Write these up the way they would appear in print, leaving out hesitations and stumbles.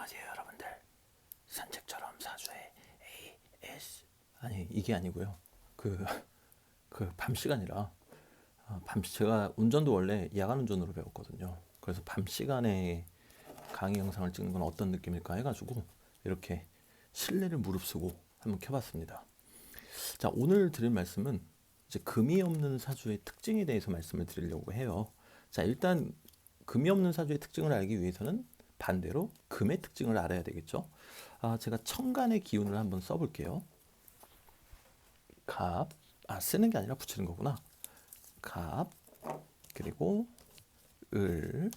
안녕하세요 여러분들. 산책처럼 사주의 AS 아니 이게 아니고요. 밤 시간이라 제가 운전도 원래 야간 운전으로 배웠거든요. 그래서 밤 시간에 강의 영상을 찍는 건 어떤 느낌일까 해가지고 이렇게 실내를 무릅쓰고 한번 켜봤습니다. 자, 오늘 드릴 말씀은 이제 금이 없는 사주의 특징에 대해서 말씀을 드리려고 해요. 자, 일단 금이 없는 사주의 특징을 알기 위해서는 반대로 금의 특징을 알아야 되겠죠. 제가 천간의 기운을 한번 써볼게요. 갑, 쓰는 게 아니라 붙이는 거구나. 갑, 그리고 을,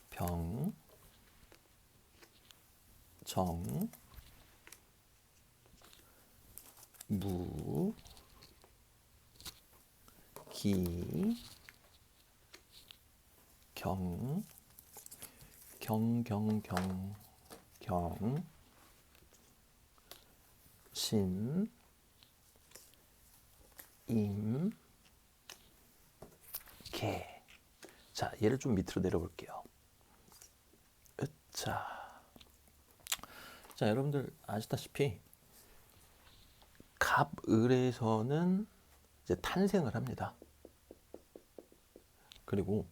병, 정, 무, 기, 경, 신, 임, 개. 자, 얘를 좀 밑으로 내려볼게요. 자, 여러분들 아시다시피 갑을에서는 이제 탄생을 합니다. 그리고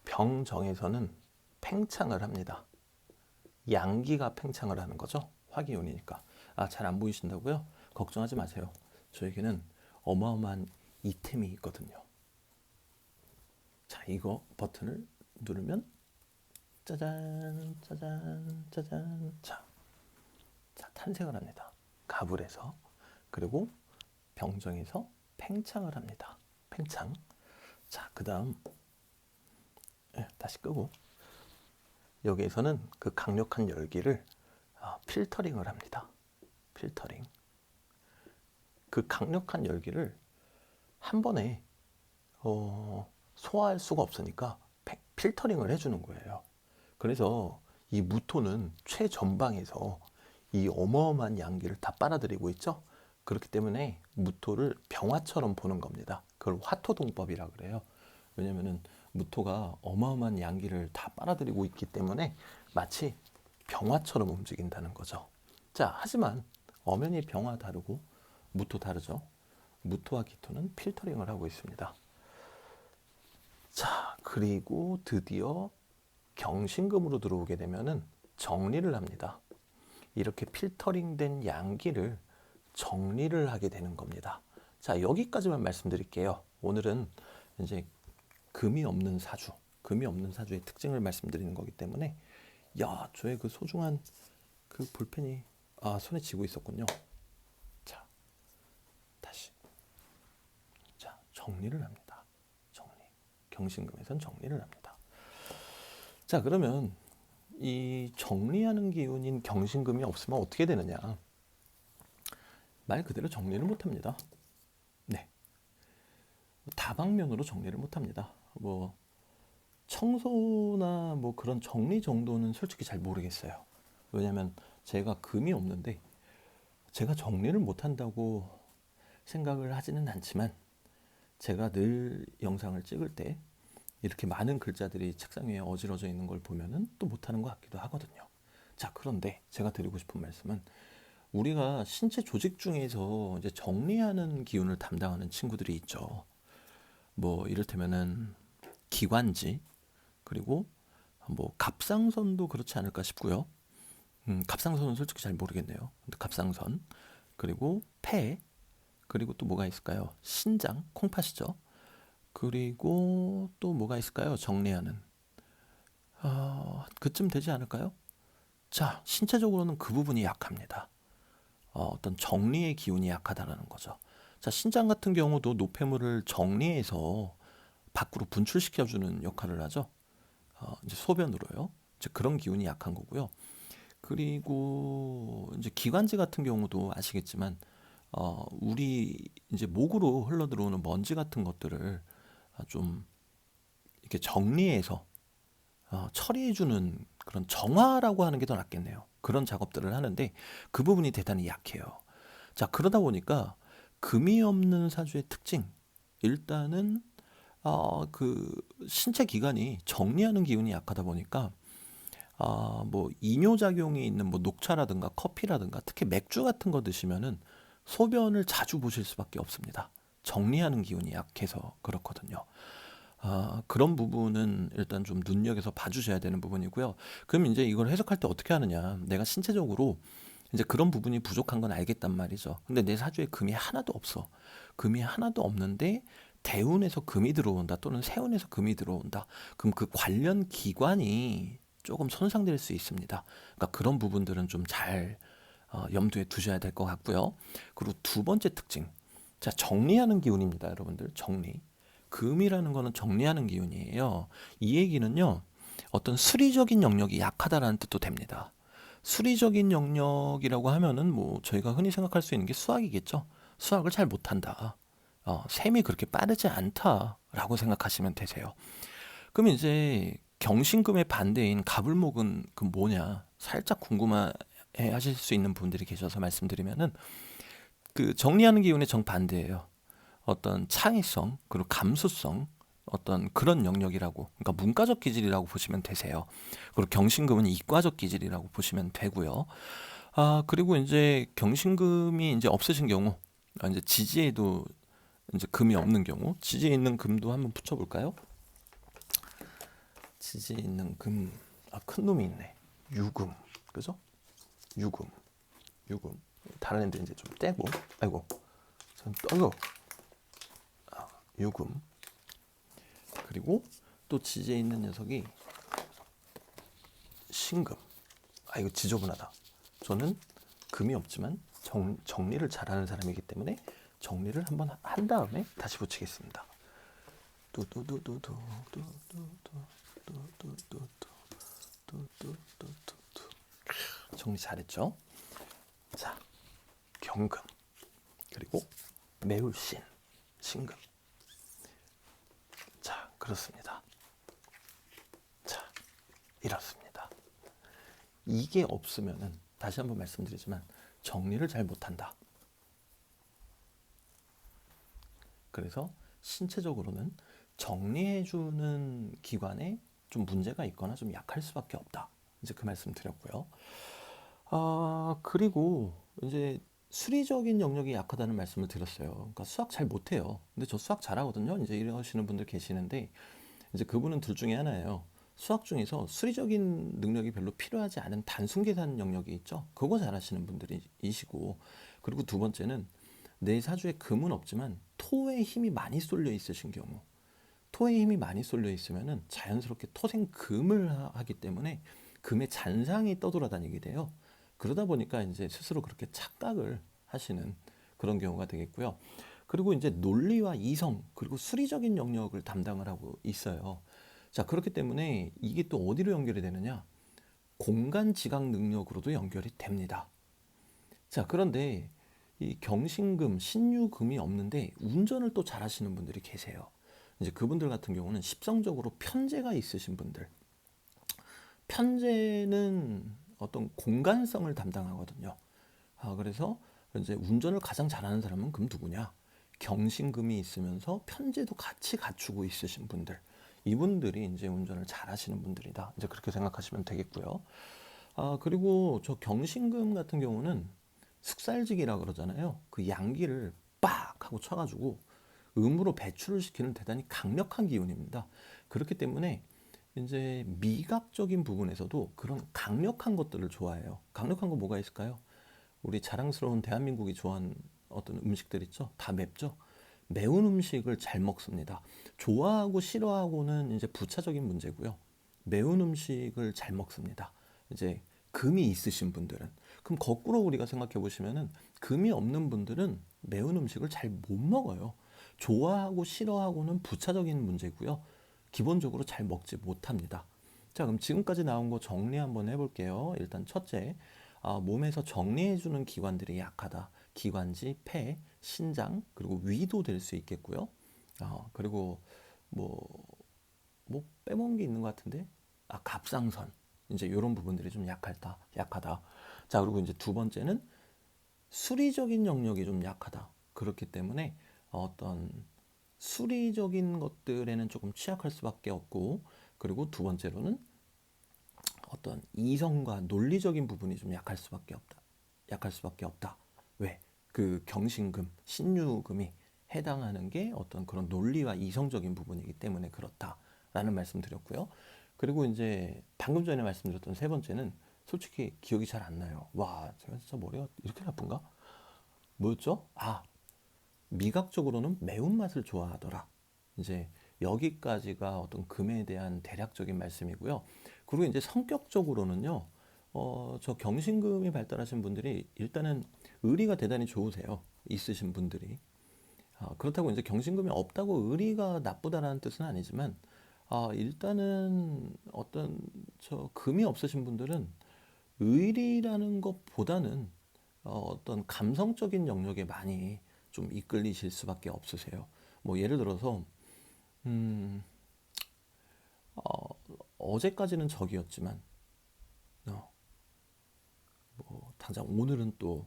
병정에서는 팽창을 합니다. 양기가 팽창을 하는 거죠. 화기운이니까. 잘 안 보이신다고요? 걱정하지 마세요. 저에게는 어마어마한 이템이 있거든요. 자, 이거 버튼을 누르면 짜잔, 짜잔, 짜잔. 자, 탄생을 합니다. 갑을에서. 그리고 병정에서 팽창을 합니다. 팽창. 자, 그 다음 다시 끄고 여기에서는 그 강력한 열기를 필터링을 합니다. 필터링. 그 강력한 열기를 한 번에 소화할 수가 없으니까 필터링을 해주는 거예요. 그래서 이 무토는 최전방에서 이 어마어마한 양기를 다 빨아들이고 있죠. 그렇기 때문에 무토를 병화처럼 보는 겁니다. 그걸 화토동법이라 그래요. 왜냐면은 무토가 어마어마한 양기를 다 빨아들이고 있기 때문에 마치 병화처럼 움직인다는 거죠. 자, 하지만 엄연히 병화 다르고 무토 다르죠. 무토와 기토는 필터링을 하고 있습니다. 자, 그리고 드디어 경신금으로 들어오게 되면은 정리를 합니다. 이렇게 필터링된 양기를 정리를 하게 되는 겁니다. 자, 여기까지만 말씀드릴게요. 오늘은 이제 금이 없는 사주의 특징을 말씀드리는 거기 때문에 저의 그 소중한 그 볼펜이 손에 쥐고 있었군요. 자, 다시. 자, 정리를 합니다. 정리. 경신금에선 정리를 합니다. 자, 그러면 이 정리하는 기운인 경신금이 없으면 어떻게 되느냐? 말 그대로 정리를 못 합니다. 네. 다방면으로 정리를 못 합니다. 청소나 그런 정리 정도는 솔직히 잘 모르겠어요. 왜냐면 제가 금이 없는데 제가 정리를 못 한다고 생각을 하지는 않지만 제가 늘 영상을 찍을 때 이렇게 많은 글자들이 책상 위에 어지러져 있는 걸 보면은 또 못하는 것 같기도 하거든요. 자, 그런데 제가 드리고 싶은 말씀은 우리가 신체 조직 중에서 이제 정리하는 기운을 담당하는 친구들이 있죠. 이를테면은 기관지, 그리고 갑상선도 그렇지 않을까 싶고요. 갑상선은 솔직히 잘 모르겠네요. 근데 갑상선, 그리고 폐, 그리고 또 뭐가 있을까요? 신장, 콩팥이죠. 그리고 또 뭐가 있을까요? 정리하는. 그쯤 되지 않을까요? 자, 신체적으로는 그 부분이 약합니다. 어떤 정리의 기운이 약하다라는 거죠. 자, 신장 같은 경우도 노폐물을 정리해서 밖으로 분출시켜주는 역할을 하죠. 이제 소변으로요. 이제 그런 기운이 약한 거고요. 그리고 이제 기관지 같은 경우도 아시겠지만, 우리 이제 목으로 흘러 들어오는 먼지 같은 것들을 좀 이렇게 정리해서 처리해주는 그런 정화라고 하는 게 더 낫겠네요. 그런 작업들을 하는데 그 부분이 대단히 약해요. 자, 그러다 보니까 금이 없는 사주의 특징, 일단은 그 신체 기관이 정리하는 기운이 약하다 보니까 뭐 이뇨작용이 있는 뭐 녹차라든가 커피라든가 특히 맥주 같은 거 드시면은 소변을 자주 보실 수밖에 없습니다. 정리하는 기운이 약해서 그렇거든요. 그런 부분은 일단 좀 눈여겨서 봐주셔야 되는 부분이고요. 그럼 이제 이걸 해석할 때 어떻게 하느냐? 내가 신체적으로 이제 그런 부분이 부족한 건 알겠단 말이죠. 근데 내 사주에 금이 하나도 없어. 금이 하나도 없는데 대운에서 금이 들어온다 또는 세운에서 금이 들어온다. 그럼 그 관련 기관이 조금 손상될 수 있습니다. 그러니까 그런 부분들은 좀 잘 염두에 두셔야 될 것 같고요. 그리고 두 번째 특징. 자, 정리하는 기운입니다, 여러분들. 정리. 금이라는 거는 정리하는 기운이에요. 이 얘기는요, 어떤 수리적인 영역이 약하다라는 뜻도 됩니다. 수리적인 영역이라고 하면은 뭐 저희가 흔히 생각할 수 있는 게 수학이겠죠. 수학을 잘 못한다. 셈이 그렇게 빠르지 않다라고 생각하시면 되세요. 그럼 이제 경신금의 반대인 가불목은 그 뭐냐? 살짝 궁금해 하실 수 있는 분들이 계셔서 말씀드리면은 그 정리하는 기운의 정반대예요. 어떤 창의성 그리고 감수성 어떤 그런 영역이라고 그러니까 문과적 기질이라고 보시면 되세요. 그리고 경신금은 이과적 기질이라고 보시면 되고요. 그리고 이제 경신금이 이제 없으신 경우 이제 지지에도 이제 금이 없는 경우 지지에 있는 금도 한번 붙여볼까요? 지지에 있는 금, 큰 놈이 있네. 유금, 그죠? 유금, 유금. 다른 애들 이제 좀 떼고, 아이고, 아이고, 유금. 그리고 또 지지에 있는 녀석이 신금. 이거 지저분하다. 저는 금이 없지만 정리를 잘하는 사람이기 때문에 정리를 한번 한 다음에 다시 붙이겠습니다. 정리 잘했죠? 자, 경금 그리고 매울신 신금. 자, 그렇습니다. 자, 이렇습니다. 이게 없으면은 다시 한번 말씀드리지만 정리를 잘 못한다. 그래서 신체적으로는 정리해주는 기관에 좀 문제가 있거나 좀 약할 수밖에 없다. 이제 그 말씀 드렸고요. 그리고 이제 수리적인 영역이 약하다는 말씀을 드렸어요. 그러니까 수학 잘 못해요. 근데 저 수학 잘하거든요. 이제 이러시는 분들 계시는데 이제 그분은 둘 중에 하나예요. 수학 중에서 수리적인 능력이 별로 필요하지 않은 단순 계산 영역이 있죠. 그거 잘하시는 분들이시고 그리고 두 번째는 내 사주에 금은 없지만 토의 힘이 많이 쏠려 있으신 경우 토의 힘이 많이 쏠려 있으면은 자연스럽게 토생금을 하기 때문에 금의 잔상이 떠돌아다니게 돼요. 그러다 보니까 이제 스스로 그렇게 착각을 하시는 그런 경우가 되겠고요. 그리고 이제 논리와 이성 그리고 수리적인 영역을 담당을 하고 있어요. 자, 그렇기 때문에 이게 또 어디로 연결이 되느냐? 공간 지각 능력으로도 연결이 됩니다. 자, 그런데 이 경신금, 신유금이 없는데 운전을 또 잘하시는 분들이 계세요. 이제 그분들 같은 경우는 십성적으로 편재가 있으신 분들. 편재는 어떤 공간성을 담당하거든요. 그래서 이제 운전을 가장 잘하는 사람은 그럼 누구냐? 경신금이 있으면서 편재도 같이 갖추고 있으신 분들. 이분들이 이제 운전을 잘하시는 분들이다. 이제 그렇게 생각하시면 되겠고요. 그리고 저 경신금 같은 경우는 숙살직이라 그러잖아요. 그 양기를 빡 하고 쳐가지고 음으로 배출을 시키는 대단히 강력한 기운입니다. 그렇기 때문에 이제 미각적인 부분에서도 그런 강력한 것들을 좋아해요. 강력한 거 뭐가 있을까요? 우리 자랑스러운 대한민국이 좋아하는 어떤 음식들 있죠? 다 맵죠? 매운 음식을 잘 먹습니다. 좋아하고 싫어하고는 이제 부차적인 문제고요. 매운 음식을 잘 먹습니다. 이제 금이 있으신 분들은. 그럼 거꾸로 우리가 생각해 보시면은 금이 없는 분들은 매운 음식을 잘 못 먹어요. 좋아하고 싫어하고는 부차적인 문제고요. 기본적으로 잘 먹지 못합니다. 자, 그럼 지금까지 나온 거 정리 한번 해볼게요. 일단 첫째, 몸에서 정리해주는 기관들이 약하다. 기관지, 폐, 신장, 그리고 위도 될 수 있겠고요. 그리고 뭐, 뭐 빼먹은 게 있는 것 같은데, 갑상선. 이제 이런 부분들이 좀 약하다. 자, 그리고 이제 두 번째는 수리적인 영역이 좀 약하다. 그렇기 때문에 어떤 수리적인 것들에는 조금 취약할 수밖에 없고, 그리고 두 번째로는 어떤 이성과 논리적인 부분이 좀 약할 수밖에 없다. 약할 수밖에 없다. 왜? 그 경신금, 신유금이 해당하는 게 어떤 그런 논리와 이성적인 부분이기 때문에 그렇다라는 말씀 드렸고요. 그리고 이제 방금 전에 말씀드렸던 세 번째는 솔직히 기억이 잘 안 나요. 와, 제가 진짜 머리가 이렇게 나쁜가? 뭐였죠? 아, 미각적으로는 매운맛을 좋아하더라. 이제 여기까지가 어떤 금에 대한 대략적인 말씀이고요. 그리고 이제 성격적으로는요, 저 경신금이 발달하신 분들이 일단은 의리가 대단히 좋으세요. 있으신 분들이. 그렇다고 이제 경신금이 없다고 의리가 나쁘다라는 뜻은 아니지만, 일단은 어떤 저 금이 없으신 분들은 의리라는 것보다는 어떤 감성적인 영역에 많이 좀 이끌리실 수밖에 없으세요. 뭐 예를 들어서 음, 어제까지는 적이었지만 어, 뭐 당장 오늘은 또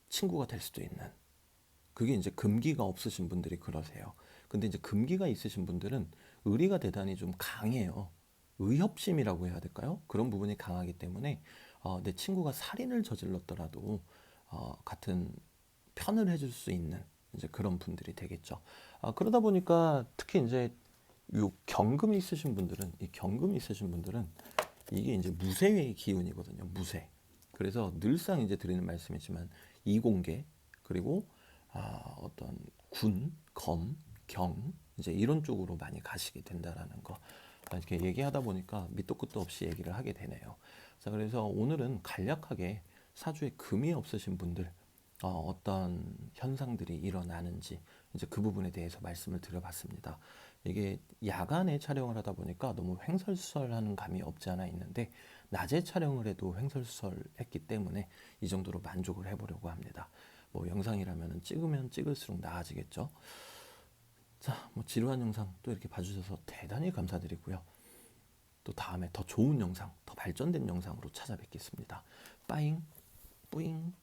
친구가 될 수도 있는, 그게 이제 금기가 없으신 분들이 그러세요. 근데 이제 금기가 있으신 분들은 의리가 대단히 좀 강해요. 의협심이라고 해야 될까요? 그런 부분이 강하기 때문에 내 친구가 살인을 저질렀더라도 같은 편을 해줄 수 있는 이제 그런 분들이 되겠죠. 그러다 보니까 특히 이제 요 경금이 있으신 분들은, 이 경금이 있으신 분들은 이게 이제 무쇠의 기운이거든요. 무쇠. 그래서 늘상 이제 드리는 말씀이지만 이공계, 그리고 어떤 군, 검, 경, 이제 이런 쪽으로 많이 가시게 된다라는 거. 이렇게 얘기하다 보니까 밑도 끝도 없이 얘기를 하게 되네요. 자, 그래서 오늘은 간략하게 사주에 금이 없으신 분들 어떤 현상들이 일어나는지 이제 그 부분에 대해서 말씀을 드려봤습니다. 이게 야간에 촬영을 하다 보니까 너무 횡설수설하는 감이 없지 않아 있는데, 낮에 촬영을 해도 횡설수설했기 때문에 이 정도로 만족을 해보려고 합니다. 뭐 영상이라면 찍으면 찍을수록 나아지겠죠. 자, 뭐 지루한 영상 또 이렇게 봐주셔서 대단히 감사드리고요. 또 다음에 더 좋은 영상, 더 발전된 영상으로 찾아뵙겠습니다. 빠잉, 뿌잉.